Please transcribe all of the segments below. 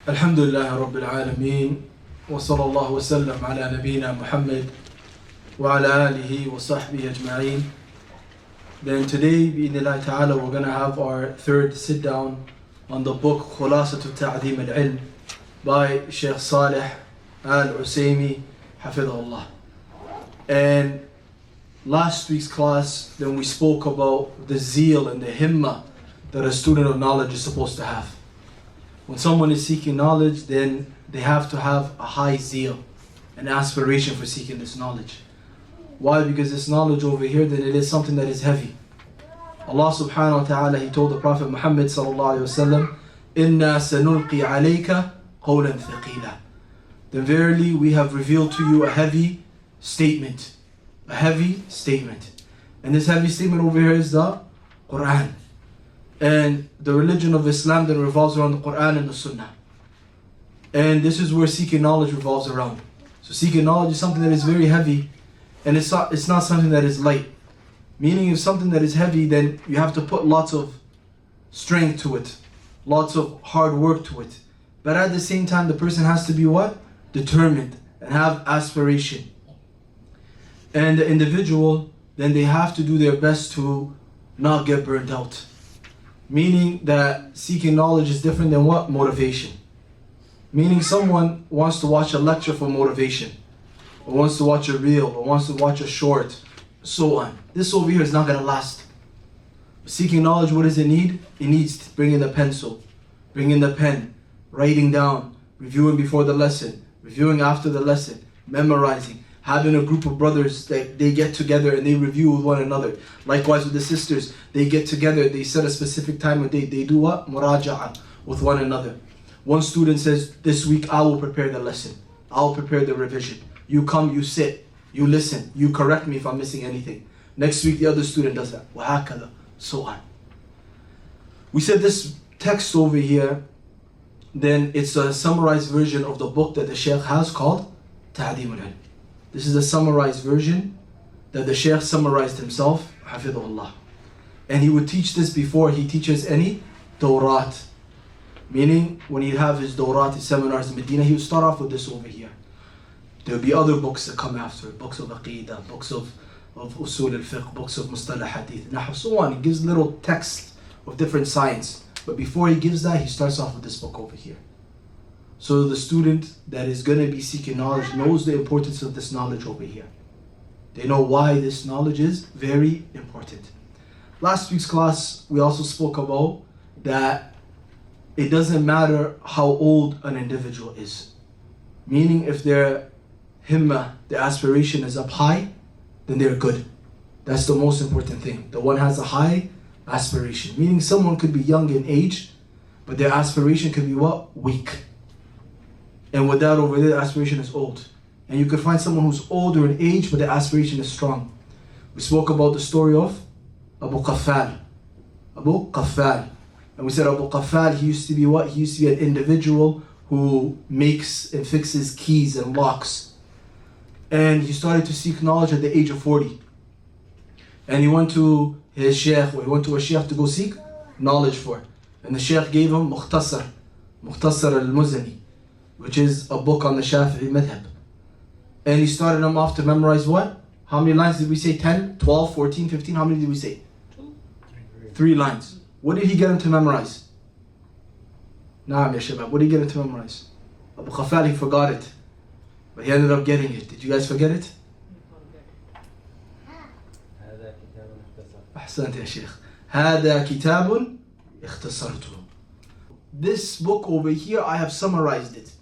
الحمد لله رب العالمين وصلى الله وسلم على نبينا Muhammad وعلى آله وصحبه أجمعين. Then today, بإذن ta'ala, we're going to have our third sit down on the book خلاصة تعظيم العلم by Shaykh Salih al-Usaymi حفظه الله. And last week's class, then we spoke about the zeal and the himmah that a student of knowledge is supposed to have. When someone is seeking knowledge, then they have to have a high zeal and aspiration for seeking this knowledge. Why? Because this knowledge over here, then it is something that is heavy. Allah subhanahu wa ta'ala, He told the Prophet Muhammad sallallahu alayhi wa sallam, إِنَّا سَنُلْقِي عَلَيْكَ قَوْلًا ثَقِيلًا. Then verily we have revealed to you a heavy statement. A heavy statement. And this heavy statement over here is the Quran. And the religion of Islam then revolves around the Quran and the Sunnah. And this is where seeking knowledge revolves around. So seeking knowledge is something that is very heavy, and it's not something that is light. Meaning if something that is heavy, then you have to put lots of strength to it, lots of hard work to it. But at the same time, the person has to be what? Determined and have aspiration. And the individual, then they have to do their best to not get burned out. Meaning that seeking knowledge is different than what? Motivation. Meaning someone wants to watch a lecture for motivation, or wants to watch a reel, or wants to watch a short, so on. This over here is not going to last. Seeking knowledge, what does it need? It needs to bring in the pencil, bring in the pen, writing down, reviewing before the lesson, reviewing after the lesson, memorizing, having a group of brothers that they get together and they review with one another. Likewise with the sisters, they get together, they set a specific time and they do what? Muraja'a with one another. One student says, this week I will prepare the lesson. I'll prepare the revision. You come, you sit, you listen, you correct me if I'm missing anything. Next week the other student does that. وَهَكَذَا, so on. We said this text over here, then it's a summarized version of the book that the Shaykh has called Ta'dim al-Ilm. This is a summarized version that the Shaykh summarized himself, hafidhullah. And he would teach this before he teaches any dawrat. Meaning, when he'd have his dawrat, his seminars in Medina, he would start off with this over here. There would be other books that come after, books of Aqidah, books of Usul al-Fiqh, books of Mustalah Hadith, Nahw, so on. He gives little texts of different science. But before he gives that, he starts off with this book over here. So the student that is going to be seeking knowledge knows the importance of this knowledge over here. They know why this knowledge is very important. Last week's class, we also spoke about that it doesn't matter how old an individual is. Meaning if their himmah, their aspiration is up high, then they're good. That's the most important thing. The one has a high aspiration. Meaning someone could be young in age, but their aspiration could be what? Weak. And with that over there, the aspiration is old. And you could find someone who's older in age, but the aspiration is strong. We spoke about the story of Abu Qaffal. Abu Qaffal. And we said Abu Qaffal, he used to be what? He used to be an individual who makes and fixes keys and locks. And he started to seek knowledge at the age of 40. And he went to his Shaykh, or he went to a Shaykh to go seek knowledge for. And the Shaykh gave him Mukhtasar al-Muzani, which is a book on the Shafi'i madhab. And he started him off to memorize what? How many lines did we say? 10, 12, 14, 15? How many did we say? 3 lines. What did he get him to memorize? Naam ya shabab. What did he get him to memorize? Abu Qaffal, he forgot it. But he ended up getting it. Did you guys forget it? أحسنت يا شيخ. هذا كتاب اختصرته. This book over here, I have summarized it.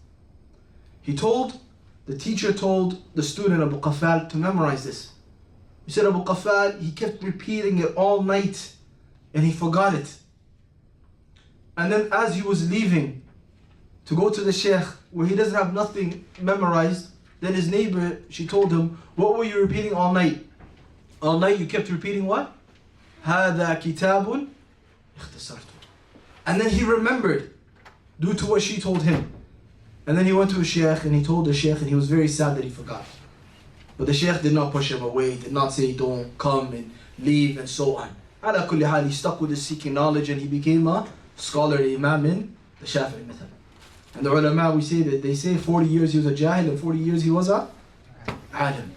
The teacher told the student Abu Qaffal to memorize this. He said Abu Qaffal, he kept repeating it all night and he forgot it. And then as he was leaving to go to the Shaykh where he doesn't have nothing memorized, then his neighbor, she told him, what were you repeating all night? All night you kept repeating what? هذا كتاب اختصرته. And then he remembered due to what she told him. And then he went to a Shaykh and he told the Shaykh and he was very sad that he forgot. But the Shaykh did not push him away, did not say don't come and leave and so on. Ala kulli hal, he stuck with his seeking knowledge and he became a scholar, imam in the Shafi'i method. And the ulama, we say that they say 40 years he was a jahil and 40 years he was a alim.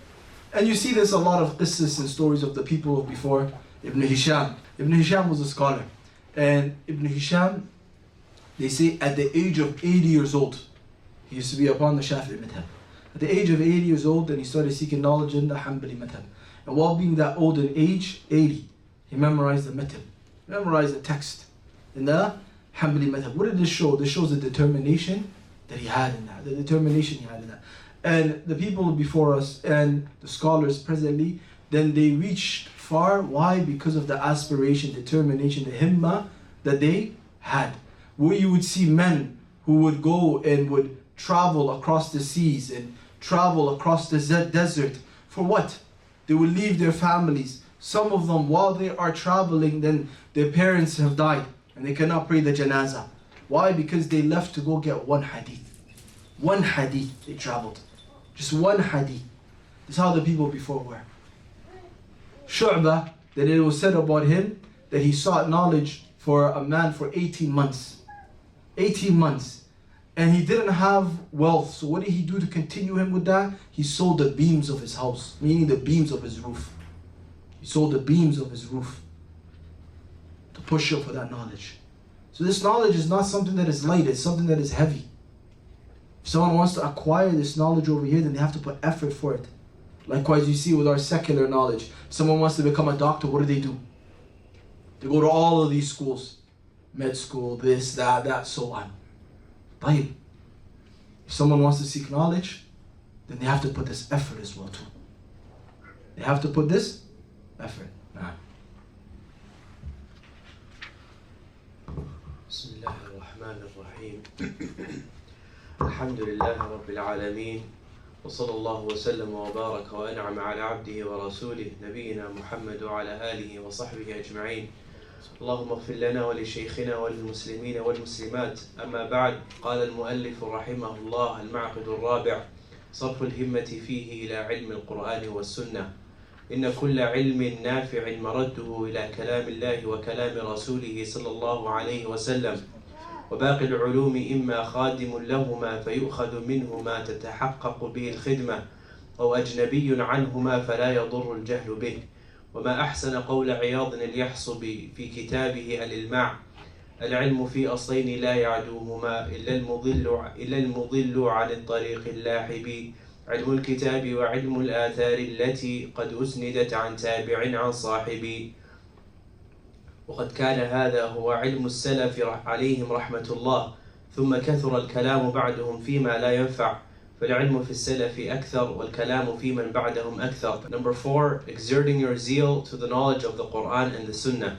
And you see this a lot of qissas and stories of the people before Ibn Hisham. Ibn Hisham was a scholar. And Ibn Hisham, they say at the age of 80 years old, he used to be upon the Shafi'i madhab. At the age of 80 years old, then he started seeking knowledge in the Hanbali madhab. And while being that old in age, 80, he memorized the madhab, memorized the text in the Hanbali madhab. What did this show? This shows the determination that he had in that, the determination he had in that. And the people before us and the scholars presently, then they reached far. Why? Because of the aspiration, determination, the himmah that they had. Where you would see men who would go and would travel across the seas and travel across the desert. For what? They would leave their families. Some of them, while they are traveling, then their parents have died and they cannot pray the janazah. Why? Because they left to go get one hadith. One hadith they traveled. Just one hadith. This is how the people before were. Shu'bah, that it was said about him that he sought knowledge for a man for 18 months. 18 months. And he didn't have wealth. So what did he do to continue him with that? He sold the beams of his house, meaning the beams of his roof. He sold the beams of his roof to push up for that knowledge. So this knowledge is not something that is light, it's something that is heavy. If someone wants to acquire this knowledge over here, then they have to put effort for it. Likewise, you see with our secular knowledge. If someone wants to become a doctor, what do? They go to all of these schools. Med school, this, that, so on. But if someone wants to seek knowledge, then they have to put this effort as well too. They have to put this effort. Bismillah ar-Rahman ar-Rahim. Alhamdulillah Rabbil Alameen. وصلى الله وسلم وبارك وأنعم على عبده ورسوله نبينا محمد وعلى آله وصحبه أجمعين. اللهم اغفر لنا ولشيخنا وللمسلمين والمسلمات. أما بعد، قال المؤلف رحمه الله: المعقد الرابع، صرف الهمة فيه إلى علم القرآن والسنة. إن كل علم نافع مرده إلى كلام الله وكلام رسوله صلى الله عليه وسلم، وباقي العلوم إما خادم لهما فيؤخذ منه ما تتحقق به الخدمة، أو أجنبي عنهما فلا يضر الجهل به. وما أحسن قول عياض اليحصبي في كتابه الإلماع: العلم في أصلين لا يعدوهما إلا المضل عن الطريق اللاحب، علم الكتاب وعلم الآثار التي قد أسندت عن تابع عن صاحب. وقد كان هذا هو علم السلف عليهم رحمة الله، ثم كثر الكلام بعدهم فيما لا ينفع، فالعلم في السلف أكثر والكلام في من بعدهم أكثر. Number 4, exerting your zeal to the knowledge of the Quran and the Sunnah.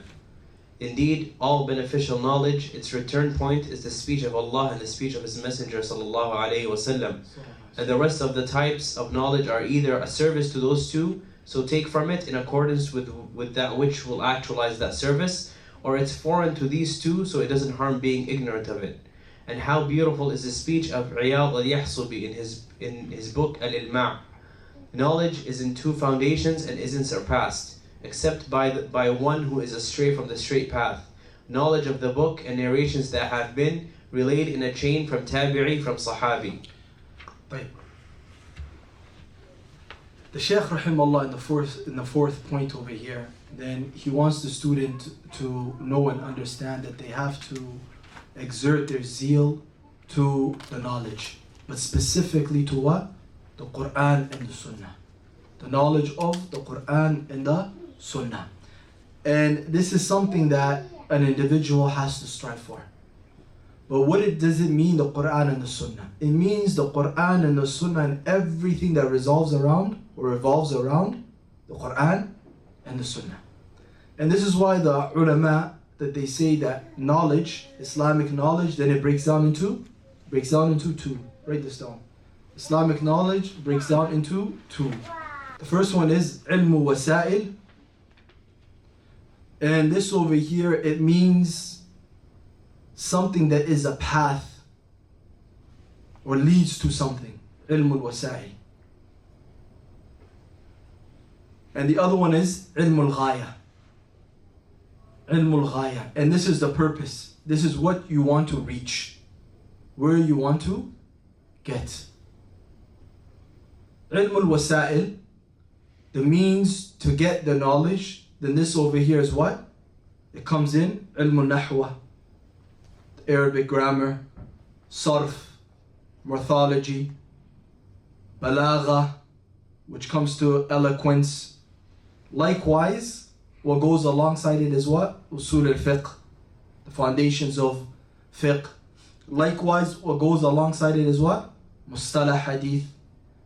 Indeed, all beneficial knowledge, its return point is the speech of Allah and the speech of His Messenger sallallahu alaihi wasallam. And the rest of the types of knowledge are either a service to those two, so take from it in accordance with that which will actualize that service, or it's foreign to these two, so it doesn't harm being ignorant of it. And how beautiful is the speech of Iyad al-Yahsubi in his book Al-Ilma'. Knowledge is in two foundations and isn't surpassed, except by one who is astray from the straight path. Knowledge of the book and narrations that have been relayed in a chain from Tabi'i, from Sahabi. The Shaykh rahimahullah in the fourth point over here, then he wants the student to know and understand that they have to exert their zeal to the knowledge, but specifically to what? The Quran and the Sunnah. The knowledge of the Quran and the Sunnah. And this is something that an individual has to strive for. But what does it mean, the Quran and the Sunnah? It means the Quran and the Sunnah and everything that revolves around the Quran and the Sunnah. And this is why the ulama, that they say that knowledge, Islamic knowledge, then it breaks down into two. Write this down. Islamic knowledge breaks down into two. The first one is ilmu wasail. And this over here, it means something that is a path or leads to something. Ilmu wasail. And the other one is ilmu al-ghaya. Ilmu al-ghaya. And this is the purpose. This is what you want to reach. where you want to get. Ilm al-Wasa'il, the means to get the knowledge, then this over here is what? It comes in Ilm al-Nahwa, Arabic grammar, Sarf, morphology, Balagha, which comes to eloquence. Likewise, what goes alongside it is what? Usul al-Fiqh, the foundations of fiqh. Likewise, what goes alongside it is what? Mustalah Hadith,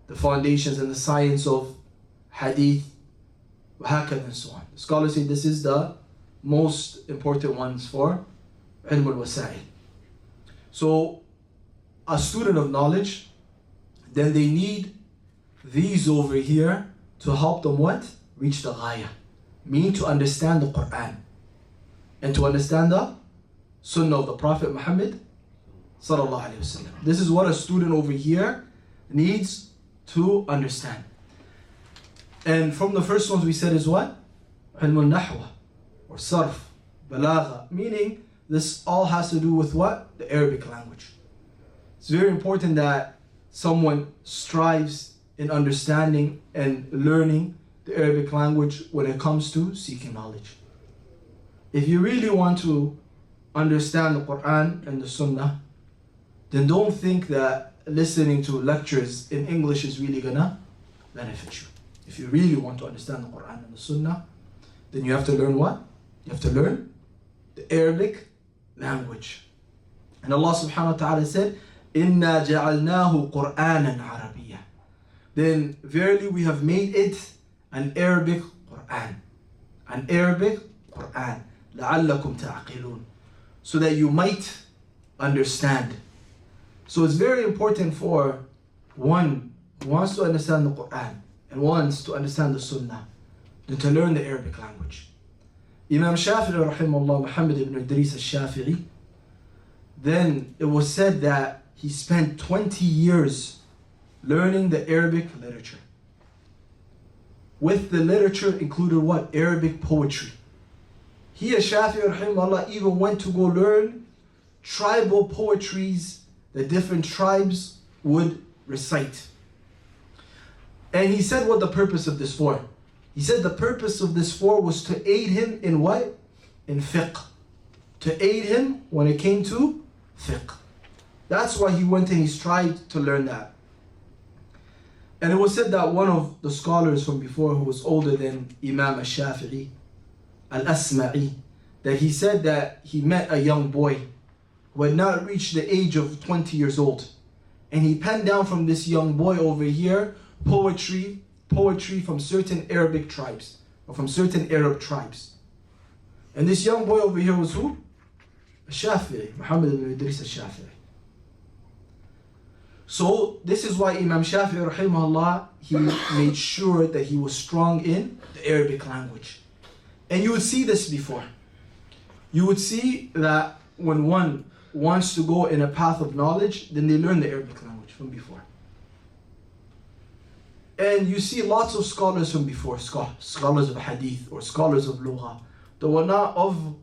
the foundations and the science of Hadith, and so on. The scholars say this is the most important ones for Ilm al-Wasa'il. So, a student of knowledge, then they need these over here to help them what? Reach the ghaya. Meaning to understand the Quran. And to understand the Sunnah of the Prophet Muhammad sallallahu alaihi wasallam. This is what a student over here needs to understand. And from the first ones we said is what? Ilm al-Nahwa, or Sarf, Balagha. Meaning this all has to do with what? The Arabic language. It's very important that someone strives in understanding and learning the Arabic language when it comes to seeking knowledge. If you really want to understand the Quran and the Sunnah, then don't think that listening to lectures in English is really gonna benefit you. If you really want to understand the Quran and the Sunnah, then you have to learn what? You have to learn the Arabic language. And Allah subhanahu wa ta'ala said, إِنَّا جَعَلْنَاهُ قُرْآنًا عَرَبِيًّا. Then verily we have made it an Arabic Quran. An Arabic Quran. لَعَلَّكُمْ تَعْقِلُونَ. So that you might understand. So it's very important for one who wants to understand the Quran and wants to understand the Sunnah, then to learn the Arabic language. Imam Shafi'i rahimahullah, Muhammad ibn Idris al-Shafi'i, then it was said that he spent 20 years learning the Arabic literature. With the literature included what? Arabic poetry. He, Shafi'i rahimahullah, even went to go learn tribal poetries that different tribes would recite. And he said what the purpose of this for. He said the purpose of this for was to aid him in what? In fiqh. To aid him when it came to fiqh. That's why he went and he tried to learn that. And it was said that one of the scholars from before who was older than Imam al-Shafi'i, al-Asma'i, that he said that he met a young boy who had not reached the age of 20 years old. And he penned down from this young boy over here poetry from certain Arabic tribes, or from certain Arab tribes. And this young boy over here was who? Shafi'i, Muhammad ibn Idris al-Shafi'i. So this is why Imam Shafi'i rahimahullah, he made sure that he was strong in the Arabic language. And you would see this before. You would see that when one wants to go in a path of knowledge, then they learn the Arabic language from before. And you see lots of scholars from before, scholars of hadith or scholars of lugha, that were not of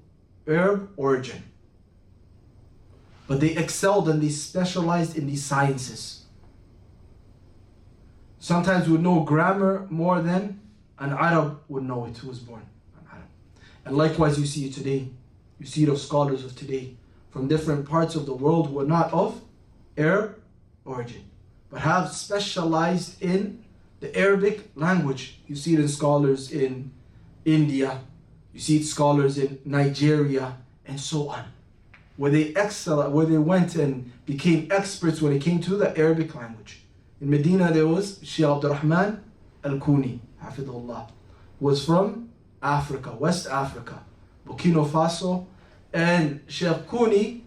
Arab origin. But they excelled and they specialized in these sciences. Sometimes would know grammar more than an Arab would know it, who was born an Arab. And likewise you see it today. You see it of scholars of today from different parts of the world who are not of Arab origin, but have specialized in the Arabic language. You see it in scholars in India, you see it scholars in Nigeria, and so on, where they excel, where they went and became experts when it came to the Arabic language. In Medina there was Shaykh Abdurrahman al-Kuni, hafidhullah, was from Africa, West Africa, Burkina Faso, and Shaykh Kuni,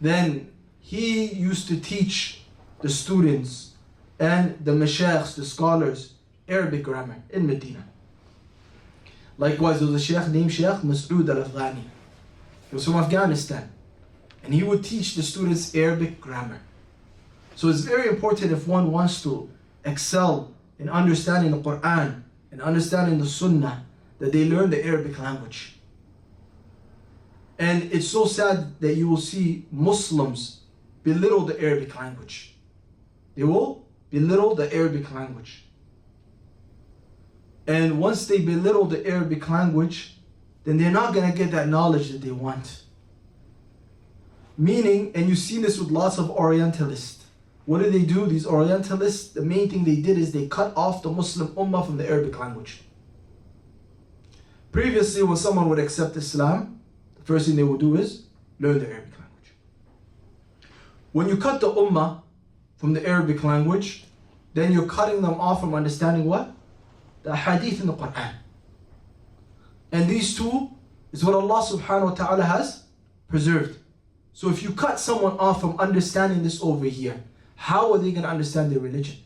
then he used to teach the students and the mashaykhs, the scholars, Arabic grammar in Medina. Likewise, there was a sheikh named Shaykh Mas'ud al-Afghani. He was from Afghanistan. And he would teach the students Arabic grammar. So it's very important if one wants to excel in understanding the Quran and understanding the Sunnah, that they learn the Arabic language. And it's so sad that you will see Muslims belittle the Arabic language. They will belittle the Arabic language. And once they belittle the Arabic language, then they're not going to get that knowledge that they want. Meaning, and you see this with lots of Orientalists. What do they do? These Orientalists, the main thing they did is they cut off the Muslim Ummah from the Arabic language. Previously, when someone would accept Islam, the first thing they would do is learn the Arabic language. When you cut the Ummah from the Arabic language, then you're cutting them off from understanding what? The hadith in the Quran. And these two is what Allah subhanahu wa ta'ala has preserved. So if you cut someone off from understanding this over here, how are they going to understand their religion?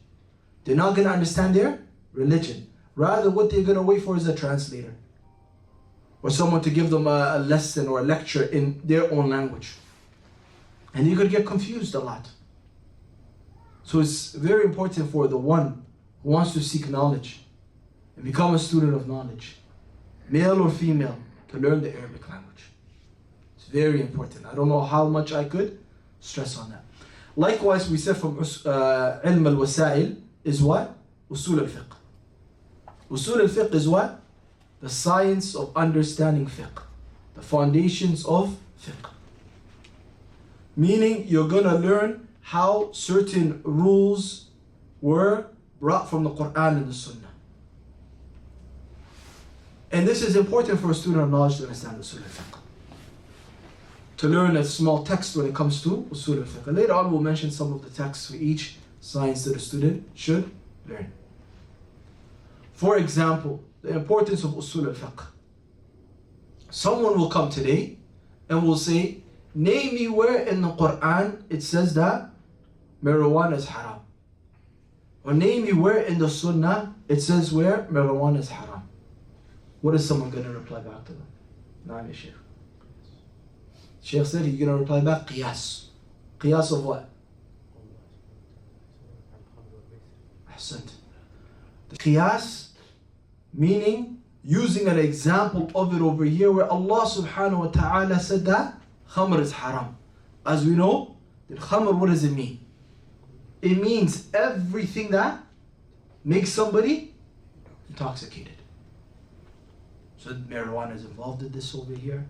They're not going to understand their religion. Rather, what they're going to wait for is a translator. Or someone to give them a lesson or a lecture in their own language. And you're going to get confused a lot. So it's very important for the one who wants to seek knowledge and become a student of knowledge, male or female, to learn the Arabic language. It's very important. I don't know how much I could stress on that. Likewise, we said from ilm al-wasail is what? Usul al-fiqh. Usul al-fiqh is what? The science of understanding fiqh. The foundations of fiqh. Meaning you're going to learn how certain rules were brought from the Quran and the Sunnah. And this is important for a student of knowledge to understand usul al-fiqh. To learn a small text when it comes to usul al-fiqh. Later on we'll mention some of the texts for each science that a student should learn. For example, the importance of usul al-fiqh. Someone will come today and will say, name me where in the Quran it says that marijuana is haram. Or name me where in the Sunnah it says where marijuana is haram. What is someone going to reply back to them? Naam ya Shaykh. Shaykh said he's going to reply back, qiyas. Qiyas of what? Ahsant. The qiyas, meaning using an example of it over here where Allah subhanahu wa ta'ala said that khamr is haram. As we know, the khamr, what does it mean? It means everything that makes somebody intoxicated. So marijuana is involved in this over here.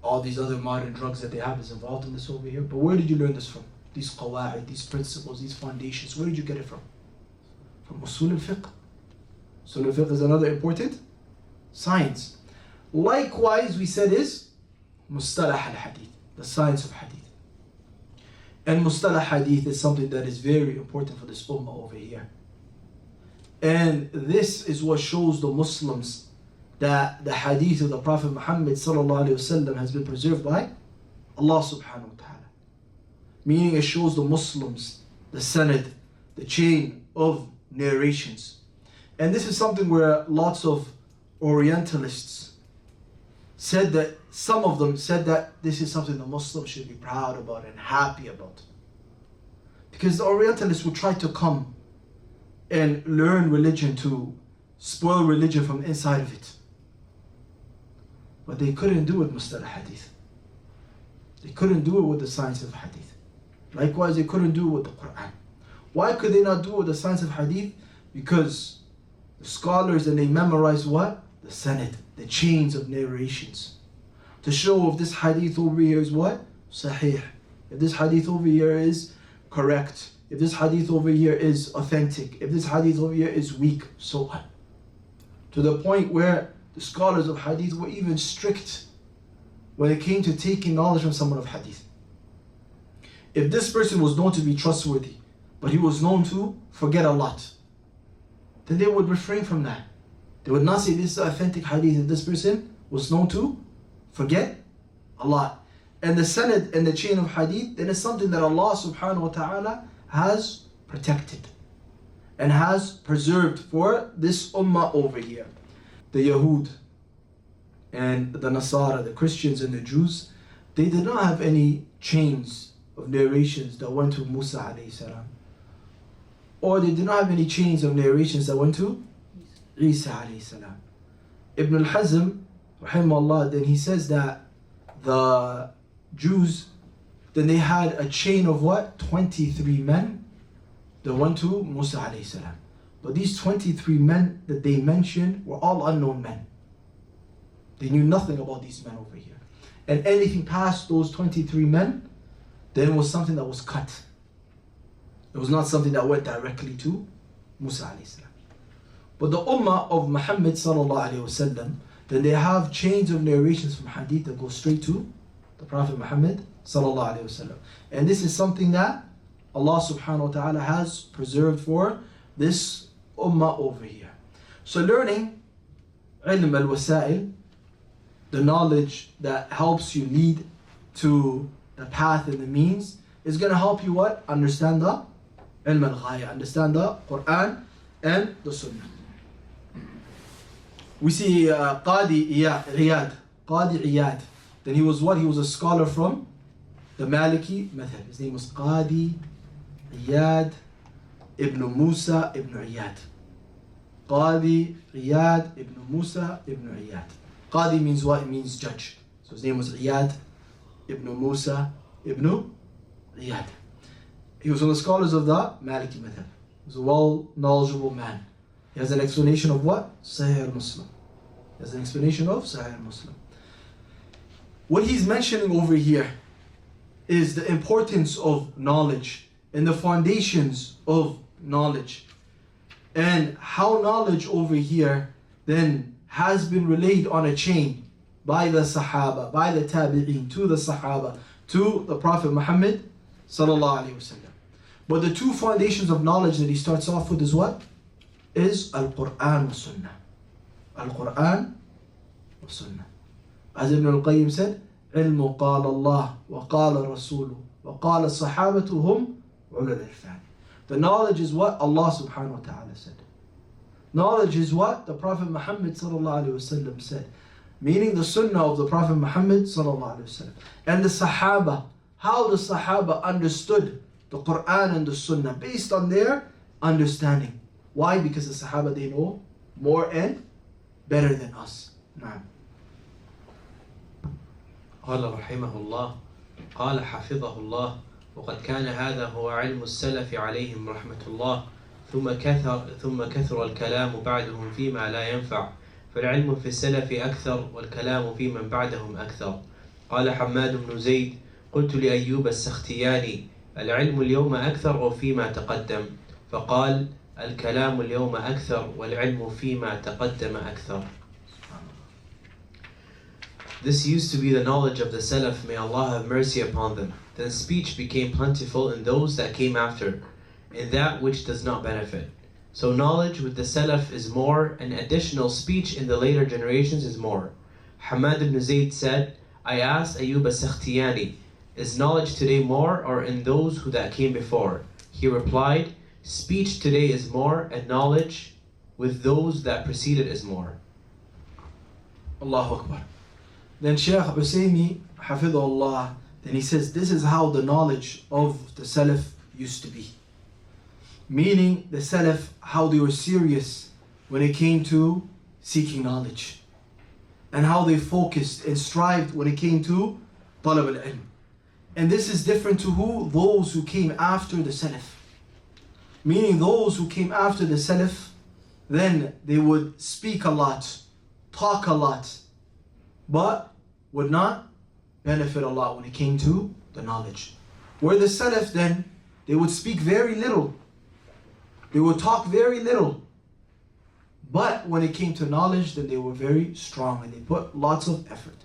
All these other modern drugs that they have is involved in this over here. But where did you learn this from? These qawa'id, these principles, these foundations. Where did you get it from? From usul al-fiqh. Usul al-fiqh is another important science. Likewise, we said is mustalah al-hadith, the science of hadith. And mustalah hadith is something that is very important for this ummah over here. And this is what shows the Muslims that the hadith of the Prophet Muhammad sallallahu alaihi wasallam has been preserved by Allah subhanahu wa ta'ala. Meaning it shows the Muslims the sanad, the chain of narrations. And this is something where lots of Orientalists said that, some of them said that this is something the Muslims should be proud about and happy about. Because the Orientalists would try to come and learn religion to spoil religion from inside of it. But they couldn't do it with mustalah hadith. They couldn't do it with the science of hadith. Likewise, they couldn't do it with the Quran. Why could they not do it with the science of hadith? Because the scholars, and they memorize what? The sanad, the chains of narrations. To show if this hadith over here is what? Sahih. If this hadith over here is correct. If this hadith over here is authentic. If this hadith over here is weak. So on. To the point where the scholars of hadith were even strict when it came to taking knowledge from someone of hadith. If this person was known to be trustworthy, but he was known to forget a lot, then they would refrain from that. They would not say this is authentic hadith if this person was known to forget a lot. And the sanad and the chain of hadith, then it's something that Allah subhanahu wa ta'ala has protected and has preserved for this ummah over here. The Yahud and the Nasara, the Christians and the Jews, they did not have any chains of narrations that went to Musa alayhi salam. Or they did not have any chains of narrations that went to Isa alayhi salam. Ibn al-Hazm, rahimahullah, then he says that the Jews then they had a chain of what? 23 men that went to Musa alayhi salam. But these 23 men that they mentioned were all unknown men. They knew nothing about these men over here. And anything past those 23 men, then it was something that was cut. It was not something that went directly to Musa alayhi salam. But the ummah of Muhammad sallallahu alayhi wasallam, then they have chains of narrations from hadith that go straight to the Prophet Muhammad sallallahu alayhi wasallam. And this is something that Allah subhanahu wa ta'ala has preserved for this ummah over here. So learning ilm al-wasail, the knowledge that helps you lead to the path and the means, is going to help you what? Understand the ilm al-ghaya, understand the Quran and the Sunnah. We see Qadi Iyad. Then he was what? He was a scholar from the Maliki method. His name was Qadi Iyad ibn Musa ibn Iyad. Qadi Iyad ibn Musa ibn Iyad. Qadi means what? It means judge. So his name was Iyad ibn Musa ibn Iyad. He was one of the scholars of the Maliki method. He was a well knowledgeable man. He has an explanation of what? Sahih al-Muslim. He has an explanation of Sahih al-Muslim. What he's mentioning over here is the importance of knowledge and the foundations of knowledge, and how knowledge over here then has been relayed on a chain by the Sahaba, by the Tabi'een, to the Sahaba, to the Prophet Muhammad sallallahu alaihi wasallam. But the two foundations of knowledge that he starts off with is what? Is Al-Quran wa Sunnah. Al-Quran wa Sunnah. As Ibn al-Qayyim said, علم قال الله وقال رسوله وقال الصحابة هم على العرفان. The knowledge is what Allah subhanahu wa ta'ala said. Knowledge is what the Prophet Muhammad sallallahu alaihi wasallam said. Meaning the Sunnah of the Prophet Muhammad sallallahu alaihi wasallam. And the Sahaba, how the Sahaba understood the Quran and the Sunnah based on their understanding. Why? Because the Sahaba, they know more and better than us. Naam. قال رحمه الله قال حفظه الله وقد كان هذا هو علم السلف عليهم رحمة الله ثم كثر الكلام بعدهم فيما لا ينفع فالعلم في السلف أكثر والكلام في من بعدهم أكثر. قال حماد بن زيد قلت لأيوب السختياني العلم اليوم أكثر أو فيما تقدم؟ فقال الكلام اليوم أكثر والعلم فيما تقدم أكثر. This used to be the knowledge of the Salaf, may Allah have mercy upon them. Then speech became plentiful in those that came after, in that which does not benefit. So knowledge with the Salaf is more, and additional speech in the later generations is more. Hamad ibn Zayd said, I asked Ayyub as-Sakhtiyani, is knowledge today more or in those who that came before? He replied, speech today is more, and knowledge with those that preceded is more. Allahu Akbar. Then Shaykh al-Usaymi, hafidhahullah, then he says this is how the knowledge of the Salaf used to be. Meaning the Salaf, how they were serious when it came to seeking knowledge. And how they focused and strived when it came to talab al-ilm. And this is different to who? Those who came after the Salaf. Meaning those who came after the Salaf, then they would speak a lot, talk a lot, but would not benefit a lot when it came to the knowledge. Where the Salaf then, they would speak very little. They would talk very little. But when it came to knowledge, then they were very strong and they put lots of effort.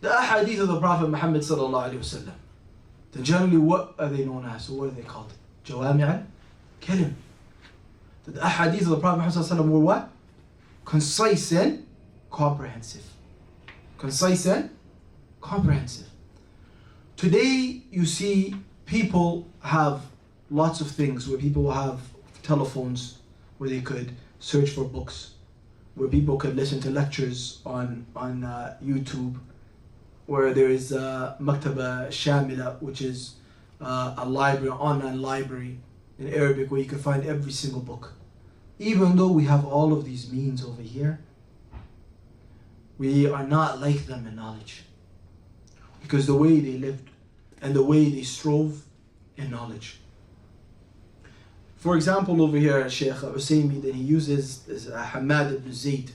The ahadith of the Prophet Muhammad sallallahu alaihi wasallam, then generally what are they known as? So what are they called? Jawami' al-Kalim. The ahadith of the Prophet Muhammad sallallahu alaihi wasallam were what? Concise and comprehensive. Concise and comprehensive. Today you see people have lots of things where people have telephones where they could search for books, where people could listen to lectures on YouTube, where there is Maktaba Shamila, which is a library, online library in Arabic where you can find every single book. Even though we have all of these means over here, we are not like them in knowledge. because the way they lived and the way they strove in knowledge. For example, over here, Shaykh al-Usaymi, then he uses is Hamad ibn Zayd.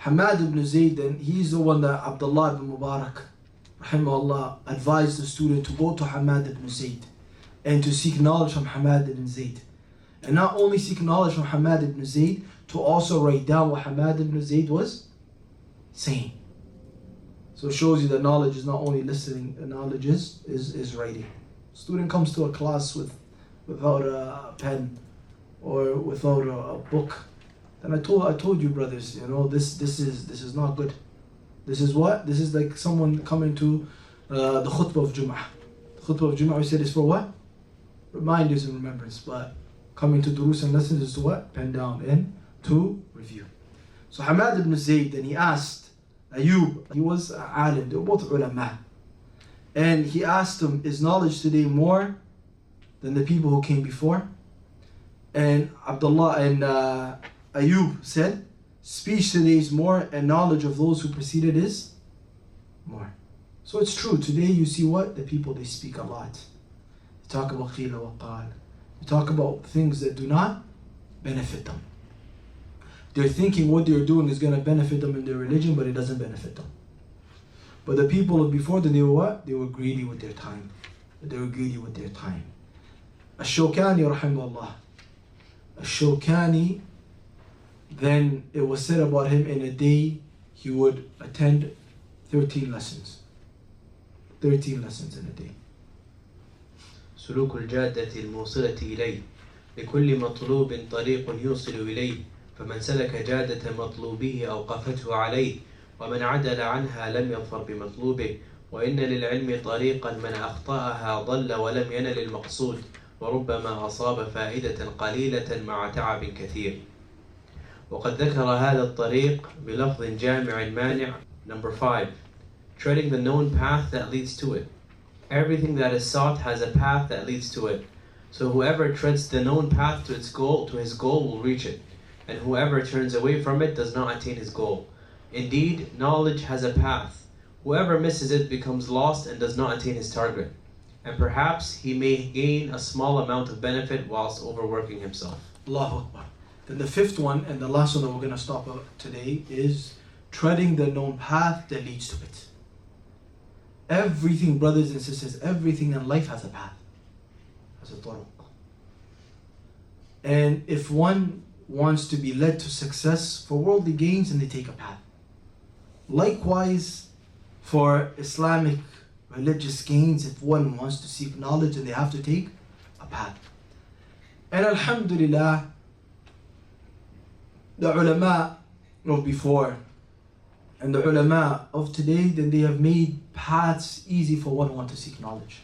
Hamad ibn Zayd, then he's the one that Abdullah ibn Mubarak, rahimahullah, advised the student to go to Hamad ibn Zayd and to seek knowledge from Hamad ibn Zayd. And not only seek knowledge from Hamad ibn Zayd, to also write down what Hamad ibn Zayd was saying. So it shows you that knowledge is not only listening, knowledge is writing. Student comes to a class without a pen or without a book, then I told you, brothers, you know, this is not good. This is what? This is like someone coming to the khutbah of Jum'ah. The khutbah of Jum'ah, we said, is for what? Reminders and remembrance. But coming to durus and lessons is to what? Pen down and to review. So Hamad ibn Zayd, then he asked Ayub, he was alim, they were both ulama, and he asked him, is knowledge today more than the people who came before? And Abdullah and Ayub said, speech today is more and knowledge of those who preceded is more. So it's true, today you see what? The people, they speak a lot. They talk about qila wa qal. They talk about things that do not benefit them. They're thinking what they're doing is going to benefit them in their religion, but it doesn't benefit them. But the people before them, they were what? They were greedy with their time. They were greedy with their time. Al-Shawkani, rahimahullah. Al-Shawkani, then it was said about him, in a day he would attend 13 lessons. 13 lessons in a day. سلوك الجادة الموصلة إليه لكل مطلوب طريق يوصل إليه فمن سلك جادة مطلوبه أوقفته عليه ومن عدل عنها لم يظفر بمطلوبه وإن للعلم طريقا من أخطأها ضل ولم ينل المقصود وربما أصاب فائدة قليلة مع تعب كثير. وقد ذكر هذا الطريق بلفظ جامع مانع. Number 5. Treading the known path that leads to it. Everything that is sought has a path that leads to it. So whoever treads the known path to his goal will reach it. And whoever turns away from it does not attain his goal. Indeed, knowledge has a path. Whoever misses it becomes lost and does not attain his target. And perhaps he may gain a small amount of benefit whilst overworking himself. Allahu Akbar. Then the 5th one, and the last one that we're going to stop at today, is treading the known path that leads to it. Everything, brothers and sisters, everything in life has a path. Has a turuq. And if one wants to be led to success for worldly gains, and they take a path. Likewise, for Islamic religious gains, if one wants to seek knowledge, then they have to take a path. And alhamdulillah, the ulama of before and the ulama of today, then they have made paths easy for one who wants to seek knowledge.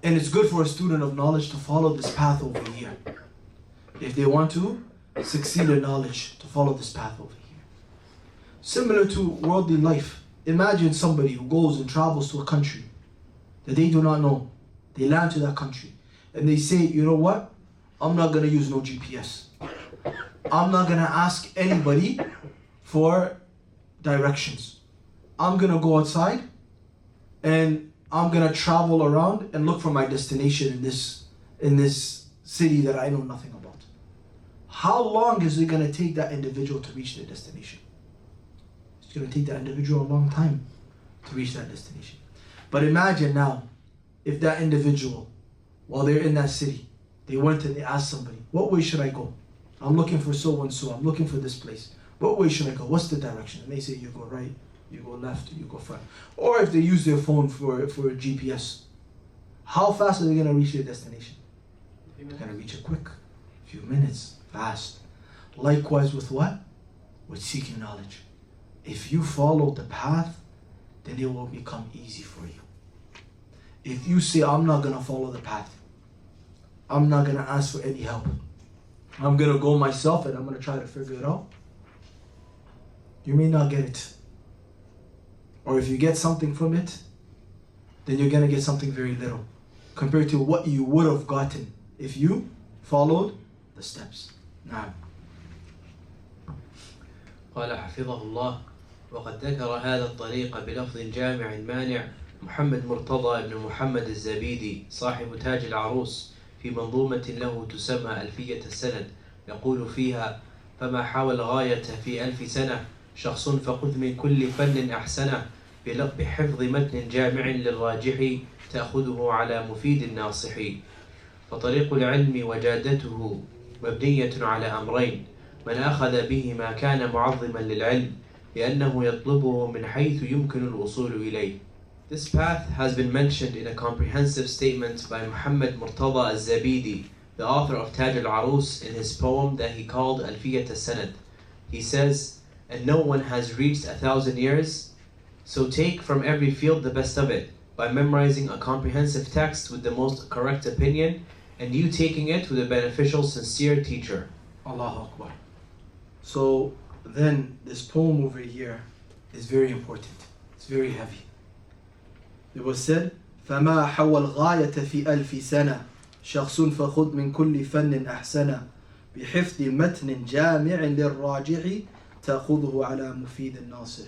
And it's good for a student of knowledge to follow this path over here. If they want to succeed in knowledge, to follow this path over here. Similar to worldly life. Imagine somebody who goes and travels to a country that they do not know. They land to that country and they say, you know what? I'm not going to use no GPS. I'm not going to ask anybody for directions. I'm going to go outside and I'm going to travel around and look for my destination in this city that I know nothing about. How long is it going to take that individual to reach their destination? It's going to take that individual a long time to reach that destination. But imagine now, if that individual, while they're in that city, they went and they asked somebody, what way should I go? I'm looking for so and so, I'm looking for this place. What way should I go? What's the direction? And they say, you go right, you go left, you go front. Or if they use their phone for GPS, how fast are they going to reach their destination? They're going to reach it quick. A few minutes, fast. Likewise with what? With seeking knowledge. If you follow the path, then it will become easy for you. If you say, I'm not going to follow the path, I'm not going to ask for any help, I'm going to go myself and I'm going to try to figure it out, you may not get it. Or if you get something from it, then you're going to get something very little compared to what you would have gotten if you followed the steps. Now. قال حفظه الله وقد ذكر هذا الطريق بلفظ جامع مانع محمد مرتضى بن محمد الزبيدي صاحب تاج العروس في منظومة له تسمى ألفية السند، يقول فيها: فما حاول الغاية في 1000 سنة شخص فخذ من كل فن أحسنه بحفظ متن جامع للراجح تأخذه على مفيد الناصح. فطريق العلم وجادته مبنية على أمرين: من أخذ بهما كان معظما للعلم لأنه يطلبه من حيث يمكن الوصول إليه. This path has been mentioned in a comprehensive statement by Muhammad Murtada al-Zabidi, the author of Taj al-Arus, in his poem that he called Alfiyat al-Sanad. He says, and no one has reached 1,000 years, so take from every field the best of it, by memorizing a comprehensive text with the most correct opinion, and you taking it with a beneficial, sincere teacher. Allahu Akbar. So then this poem over here is very important. It's very heavy. It was said, فَمَا حَوَى الْغَايَةَ فِي 1000 سَنَةٍ شخص فخذ من كل فن أحسن بحفظ متن جامع للراجح تأخذه على مفيد الناصح.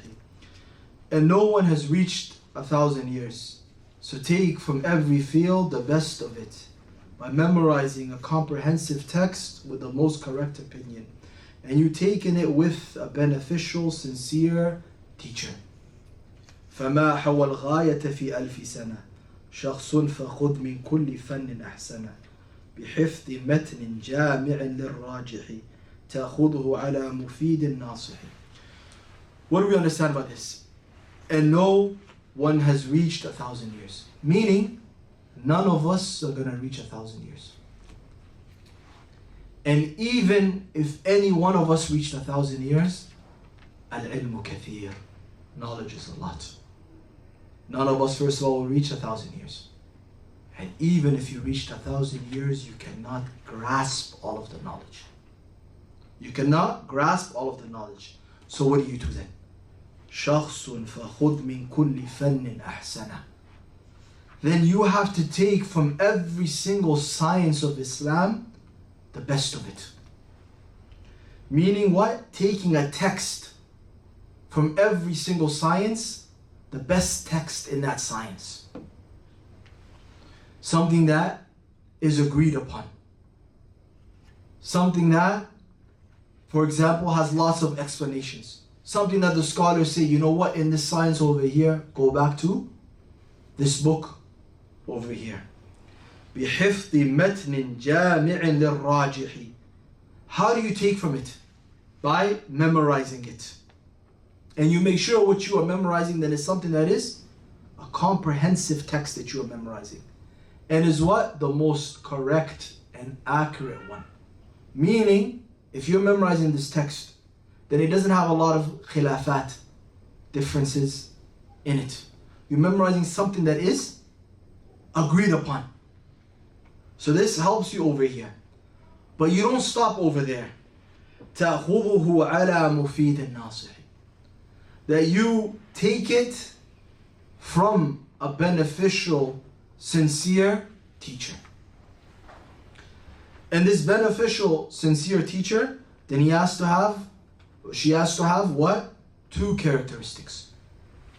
And no one has reached 1,000 years. So take from every field the best of it by memorizing a comprehensive text with the most correct opinion. And you taking it with a beneficial, sincere teacher. فما حوى الغاية في 1000 سنة شخص فخذ من كل فن أحسن بحفظ متن جامع للراجح تأخذه على مفيد الناصح. What do we understand about this? And no one has reached 1,000 years. Meaning, none of us are going to reach 1,000 years. And even if any one of us reached 1,000 years, al-ilmu kathir, knowledge is a lot. None of us, first of all, will reach 1,000 years. And even if you reached 1,000 years, you cannot grasp all of the knowledge. You cannot grasp all of the knowledge. So what do you do then? شخص فخذ من كل فن أحسن. Then you have to take from every single science of Islam the best of it. Meaning what? Taking a text from every single science, the best text in that science. Something that is agreed upon. Something that, for example, has lots of explanations. Something that the scholars say, you know what, in this science over here, go back to this book over here. بِحِفْظِ مَتْنٍ جَامِعٍ لِلْرَاجِحِ. How do you take from it? By memorizing it. And you make sure what you are memorizing then is something that is a comprehensive text that you are memorizing. And is what? The most correct and accurate one. Meaning, if you're memorizing this text, then it doesn't have a lot of khilafat, differences in it. You're memorizing something that is agreed upon. So this helps you over here. But you don't stop over there. تَأْخُذُهُ عَلَى مُفِيدٍ النَّاصِحِ. That you take it from a beneficial, sincere teacher. And this beneficial, sincere teacher, then she has to have what? 2 characteristics.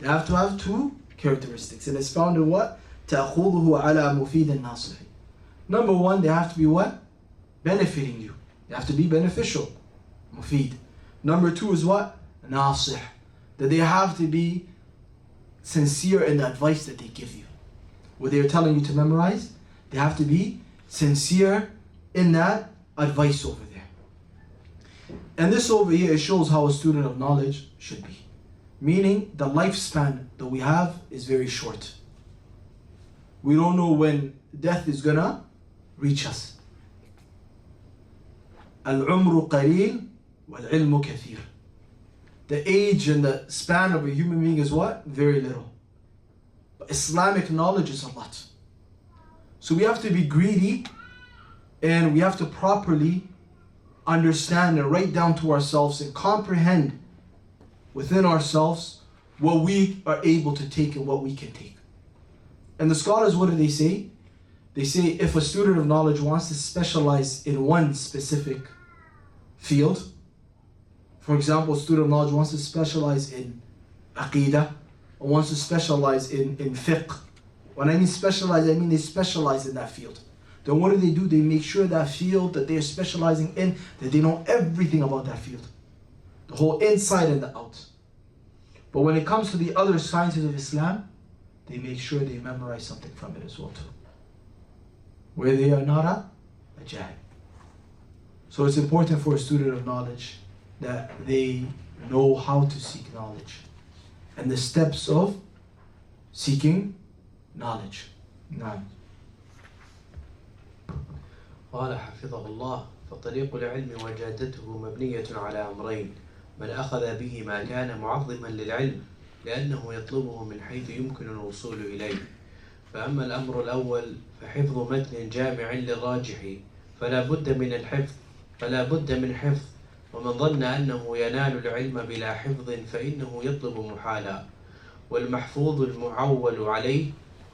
They have to have 2 characteristics. And it's found in what? تَأْخُذُهُ عَلَى مُفِيدٍ النَّاصِحِ. Number 1, they have to be what? Benefiting you. They have to be beneficial. Mufid. Number 2 is what? Nasih. That they have to be sincere in the advice that they give you. What they're telling you to memorize, they have to be sincere in that advice over there. And this over here shows how a student of knowledge should be. Meaning the lifespan that we have is very short. We don't know when death is gonna reach us. Al-umru qaleel wal-ilmu kathir. The age and the span of a human being is what? Very little. But Islamic knowledge is a lot. So we have to be greedy and we have to properly understand and write down to ourselves and comprehend within ourselves what we are able to take and what we can take. And the scholars, what do they say? They say if a student of knowledge wants to specialize in one specific field, for example, a student of knowledge wants to specialize in aqidah, or wants to specialize in fiqh. When I mean specialize, I mean they specialize in that field. Then what do? They make sure that field that they're specializing in, that they know everything about that field. The whole inside and the out. But when it comes to the other sciences of Islam, they make sure they memorize something from it as well too. Where they are not a jahil. So it's important for a student of knowledge that they know how to seek knowledge and the steps of seeking knowledge. نعم. قال حفظه الله: فطريق العلم وجادته مبنية على أمرين: من أخذ به ما كان معظما للعلم لأنه يطلبه من حيث يمكن الوصول إليه. فأما الأمر الأول فحفظ متن جامع للراجح فلا بد من حفظ، ومن ظن أنه ينال العلم بلا حفظ فإنه يطلب محالا. والمحفوظ المعول عليه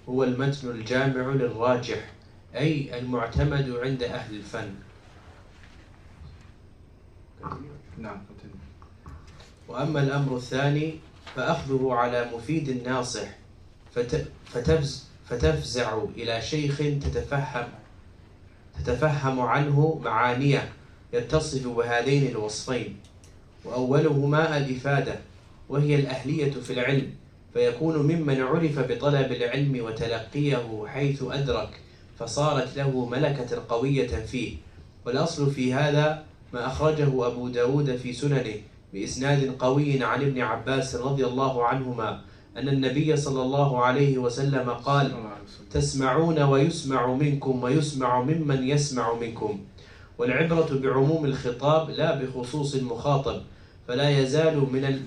هو المتن الجامع للراجح، أي المعتمد عند أهل الفن. نعم. وأما الأمر الثاني فأخذه على مفيد ناصح، فتفزع إلى شيخ تتفهم عنه معانيه يتصف بهذين الوصفين. وأولهما الإفادة، وهي الأهلية في العلم، فيكون ممن عرف بطلب العلم وتلقيه حيث أدرك، فصارت له ملكة قوية فيه. والأصل في هذا ما أخرجه أبو داود في سننه بإسناد قوي عن ابن عباس رضي الله عنهما أن النبي صلى الله عليه وسلم قال: تسمعون ويسمع منكم ويسمع ممن يسمع منكم. والعبرة بعموم الخطاب لا بخصوص المخاطب، فلا يزال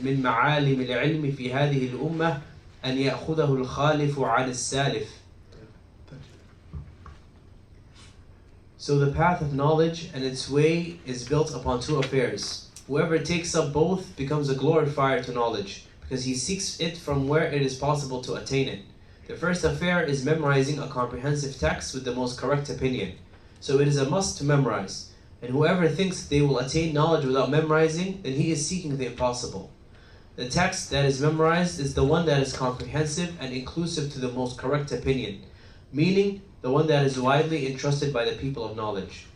من معالم العلم في هذه الأمة أن يأخذه الخالف عن السالف. So the path of knowledge and its way is built upon two affairs. Whoever takes up both becomes a glorifier to knowledge, because he seeks it from where it is possible to attain it. The first affair is memorizing a comprehensive text with the most correct opinion. So it is a must to memorize. And whoever thinks they will attain knowledge without memorizing, then he is seeking the impossible. The text that is memorized is the one that is comprehensive and inclusive to the most correct opinion, meaning the one that is widely entrusted by the people of knowledge.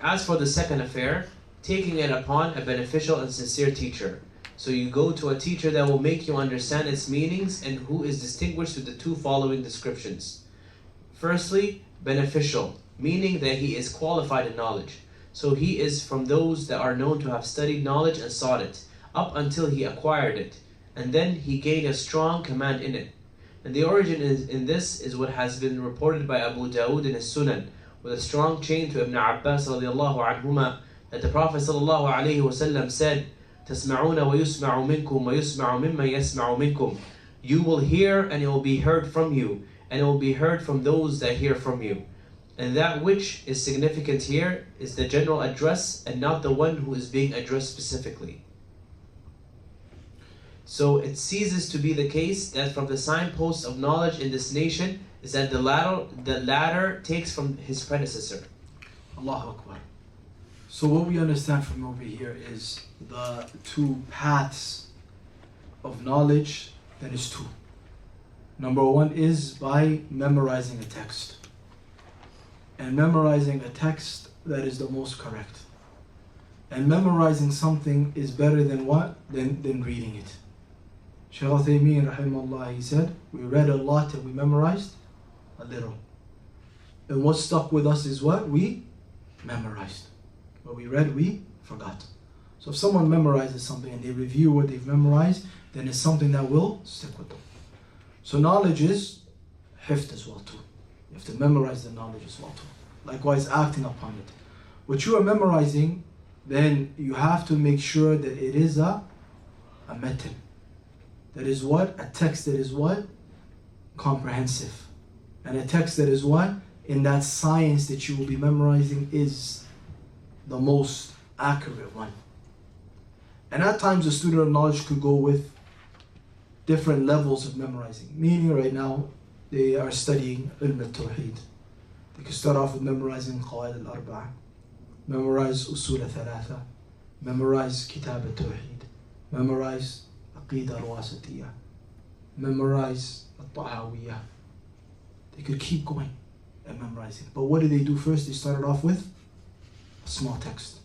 As for the second affair, taking it upon a beneficial and sincere teacher. So you go to a teacher that will make you understand its meanings and who is distinguished with the two following descriptions. Firstly, beneficial, meaning that he is qualified in knowledge. So he is from those that are known to have studied knowledge and sought it, up until he acquired it, and then he gained a strong command in it. And the origin in this is what has been reported by Abu Dawood in his Sunan, with a strong chain to Ibn Abbas radiallahu anhuma, that the Prophet sallallahu alayhi wasallam said, تَسْمَعُونَ وَيُسْمَعُ مِنْكُمْ وَيُسْمَعُ مِمَّنْ يَسْمَعُ مِنْكُمْ. You will hear and it will be heard from you, and it will be heard from those that hear from you. And that which is significant here is the general address and not the one who is being addressed specifically. So it ceases to be the case that from the signposts of knowledge in this nation is that the latter takes from his predecessor. Allahu Akbar. So what we understand from over here is the two paths of knowledge. That is two. Number one is by memorizing a text. And memorizing a text that is the most correct. And memorizing something is better than what? Than reading it. Shaykh al-Usaymi rahimahullah, he said, we read a lot and we memorized a little. And what stuck with us is what? We memorized. What we read, we forgot. So if someone memorizes something and they review what they've memorized, then it's something that will stick with them. So knowledge is hifd as well too. You have to memorize the knowledge as well too. Likewise, acting upon it. What you are memorizing, then you have to make sure that it is a matan. That is what? A text that is what? Comprehensive. And a text that is what? In that science that you will be memorizing is the most accurate one. And at times a student of knowledge could go with different levels of memorizing. Meaning right now, they are studying ilm al-tawheed. They can start off with memorizing qawaid al-arba'a, memorize usul al-thalatha, memorize kitab al-tawheed, memorize Aqidah al-Wasatiyah, memorize al-Tahawiyah. They could keep going and memorizing. But what did they do first? They started off with a small text.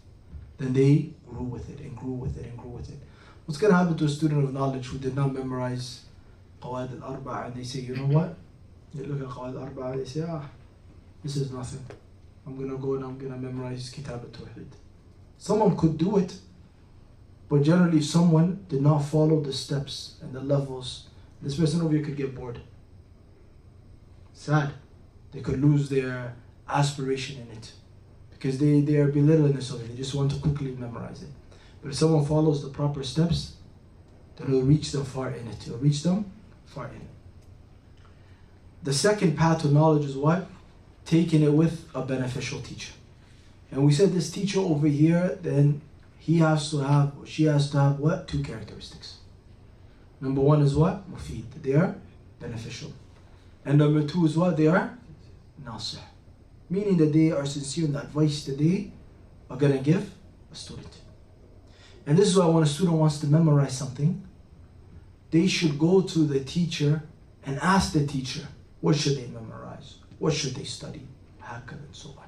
Then they grew with it and grew with it and grew with it. What's going to happen to a student of knowledge who did not memorize Qawaid al-Arba'a and they say, you know what? They look at Qawaid al-Arba'a and they say, this is nothing. I'm going to go and I'm going to memorize Kitab al-Tawheed. Someone could do it, but generally if someone did not follow the steps and the levels, this person over here could get bored. Sad. They could lose their aspiration in it because they are belittling this over. They just want to quickly memorize it. But if someone follows the proper steps, then it'll reach them far in it. It'll reach them far in it. The second path to knowledge is what? Taking it with a beneficial teacher. And we said this teacher over here, then he has to have, or she has to have what? Two characteristics. Number one is what? Mufid. They are beneficial. And number two is what? They are nasih. Meaning that they are sincere in the advice that they are going to give a student. And this is why when a student wants to memorize something, they should go to the teacher and ask the teacher, what should they memorize? What should they study? Hakad and so on.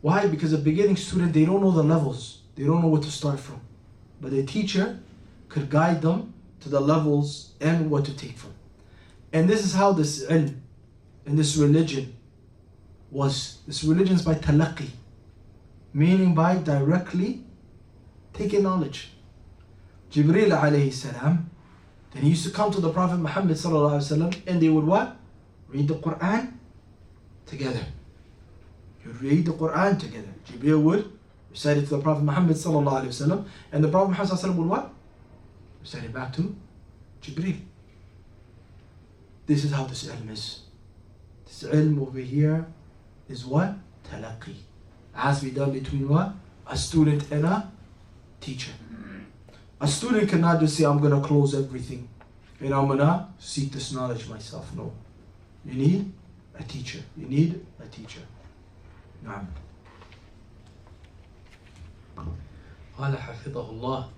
Why? Because a beginning student, they don't know the levels. They don't know what to start from. But the teacher could guide them to the levels and what to take from. And this is how this ilm and this religion was. This religion is by talaqi, meaning by directly taking knowledge. Jibreel alayhi salam, then he used to come to the Prophet Muhammad sallallahu alayhi wa sallam, and they would what? Read the Quran together. You read the Quran together. Jibreel would recite it to the Prophet Muhammad sallallahu alayhi wa sallam, and the Prophet Muhammad sallallahu alayhi wa sallam would what? Recite it back to Jibreel. This is how this ilm is. This ilm over here is what? Talaqi. It has to be done between what? A student and a teacher. A student cannot just say, I'm going to close everything and I'm going to seek this knowledge myself. No. You need a teacher. You need a teacher. نعم. قال حفظه الله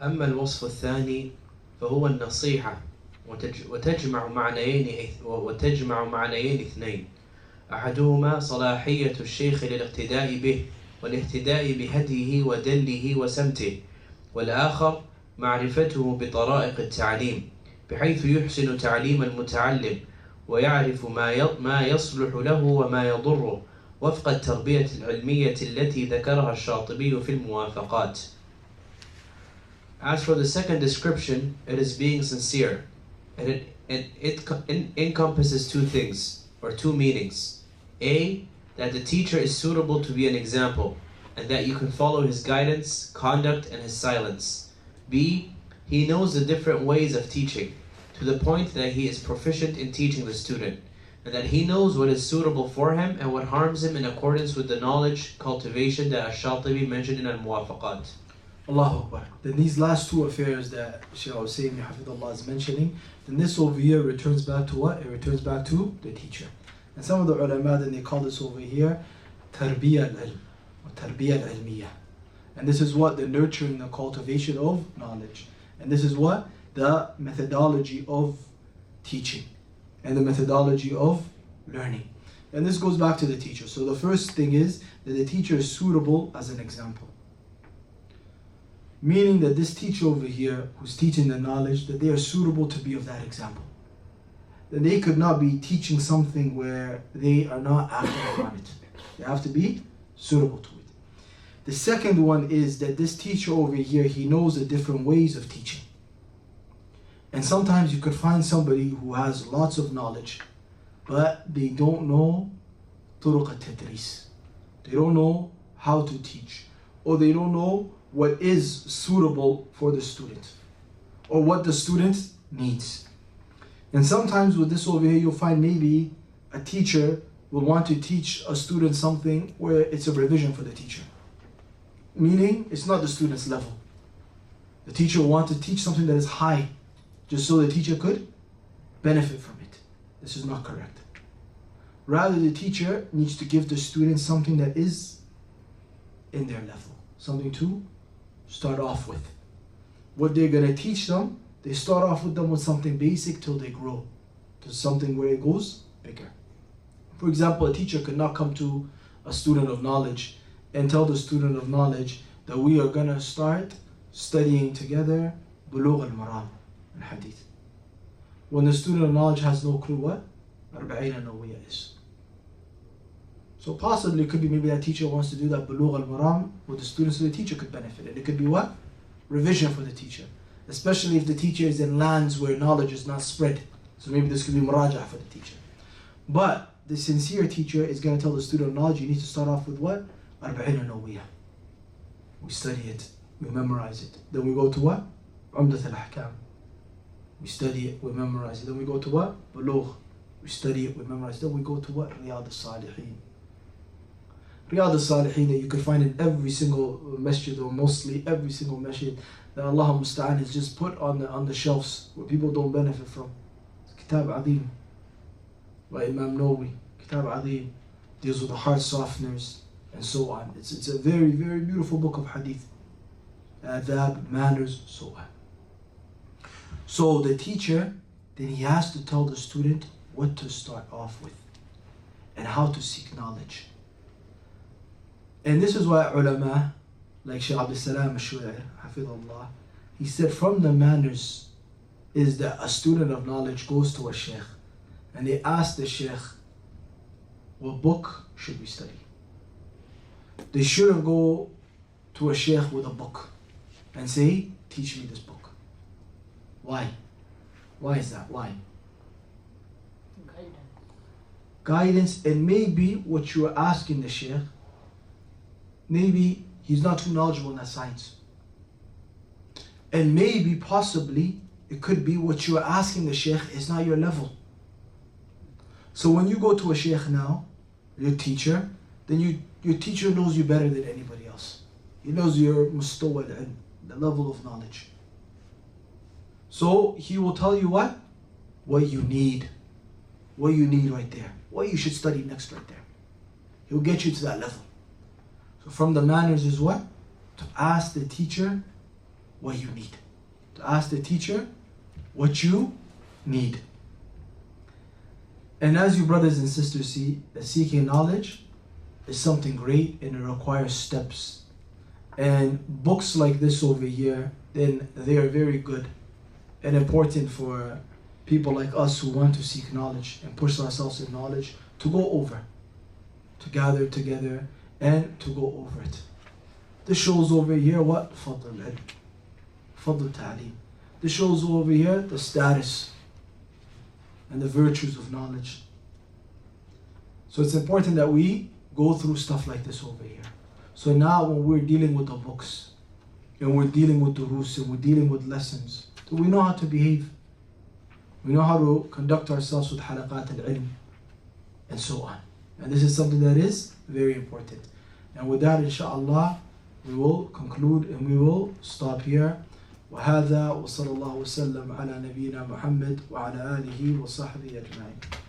أما الوصف الثاني فهو النصيحة وتجمع معنيين اثنين أحدهما صلاحية الشيخ للاقتداء به والاهتداء بهديه ودله وسمته والآخر معرفته بطرائق التعليم بحيث يحسن تعليم المتعلم ويعرف ما يصلح له وما يضره وفق التربية العلمية التي ذكرها الشاطبي في الموافقات. As for the second description, it is being sincere, and it encompasses two things, or two meanings. A, that the teacher is suitable to be an example, and that you can follow his guidance, conduct, and his silence. B, he knows the different ways of teaching, to the point that he is proficient in teaching the student, and that he knows what is suitable for him and what harms him in accordance with the knowledge cultivation that Ash-Shatibi mentioned in Al-Muwafaqat. Allahu Akbar. Then these last two affairs that Shaykh al-Usaymi Hafidullah is mentioning, then this over here returns back to what? It returns back to the teacher. And some of the ulama, then they call this over here tarbiyah al-ilm, or tarbiyah al-ilmiyah. And this is what? The nurturing, the cultivation of knowledge. And this is what? The methodology of teaching and the methodology of learning. And this goes back to the teacher. So the first thing is that the teacher is suitable as an example. Meaning that this teacher over here who's teaching the knowledge, that they are suitable to be of that example. That they could not be teaching something where they are not acting upon it. They have to be suitable to it. The second one is that this teacher over here, he knows the different ways of teaching. And sometimes you could find somebody who has lots of knowledge, but they don't know turuq at-tadris. They don't know how to teach, or they don't know what is suitable for the student, or what the student needs. And sometimes with this over here, you'll find maybe a teacher will want to teach a student something where it's a revision for the teacher. Meaning, it's not the student's level. The teacher will want to teach something that is high, just so the teacher could benefit from it. This is not correct. Rather, the teacher needs to give the student something that is in their level, something to start off with. What they're going to teach them, they start off with them with something basic till they grow to something where it goes bigger. For example, a teacher could not come to a student of knowledge and tell the student of knowledge that we are going to start studying together Bulugh al-Maram and Hadith. When the student of knowledge has no clue what Arba'in an-Nawawiyya is. So possibly it could be maybe that teacher wants to do that Bulugh al-Maram with the students so the teacher could benefit. And it could be what? Revision for the teacher. Especially if the teacher is in lands where knowledge is not spread. So maybe this could be muraja for the teacher. But the sincere teacher is going to tell the student of knowledge, you need to start off with what? Arba'in an-Nawawiyya. We study it, we memorize it. Then we go to what? Umdat al-Ahkam. We study it, we memorize it. Then we go to what? Bulugh. We study it, we memorize it. Then we go to what? Riyadh al-Salihin. Riyadh al-Salihin that you can find in every single masjid, or mostly every single masjid that Allah Musta'an has just put on the shelves where people don't benefit from. It's Kitab Azim by Imam Nawawi. Kitab Azim deals with the heart softeners and so on. It's a very, very beautiful book of hadith. Adab, manners, so on. So the teacher, then he has to tell the student what to start off with and how to seek knowledge. And this is why ulama, like Shaykh Abdul Salam al-Shu'air, hafidhullah, he said from the manners is that a student of knowledge goes to a shaykh and they ask the shaykh, what book should we study? They shouldn't go to a shaykh with a book and say, teach me this book. Why? Why is that? Why? Guidance. And maybe what you are asking the shaykh, maybe he's not too knowledgeable in that science. And maybe, possibly, it could be what you are asking the shaykh is not your level. So when you go to a shaykh now, your teacher, then your teacher knows you better than anybody else. He knows your mustawa al-ilm, the level of knowledge. So he will tell you what? What you need. What you need right there. What you should study next right there. He'll get you to that level. So from the manners is what? To ask the teacher what you need. To ask the teacher what you need. And as you brothers and sisters see, that seeking knowledge is something great and it requires steps. And books like this over here, then they are very good and important for people like us who want to seek knowledge and push ourselves in knowledge to go over, to gather together and to go over it. This shows over here what? Fadl al-ilm, Fadl ta'aleem. This shows over here the status and the virtues of knowledge. So it's important that we go through stuff like this over here. So now when we're dealing with the books, and we're dealing with durus, and we're dealing with lessons, so we know how to behave. We know how to conduct ourselves with halaqat al-ilm, and so on. And this is something that is very important. And with that, inshaAllah, we will conclude and we will stop here. وهذا وصلى الله وسلم على نبينا محمد وعلى آله وصحبه أجمعين.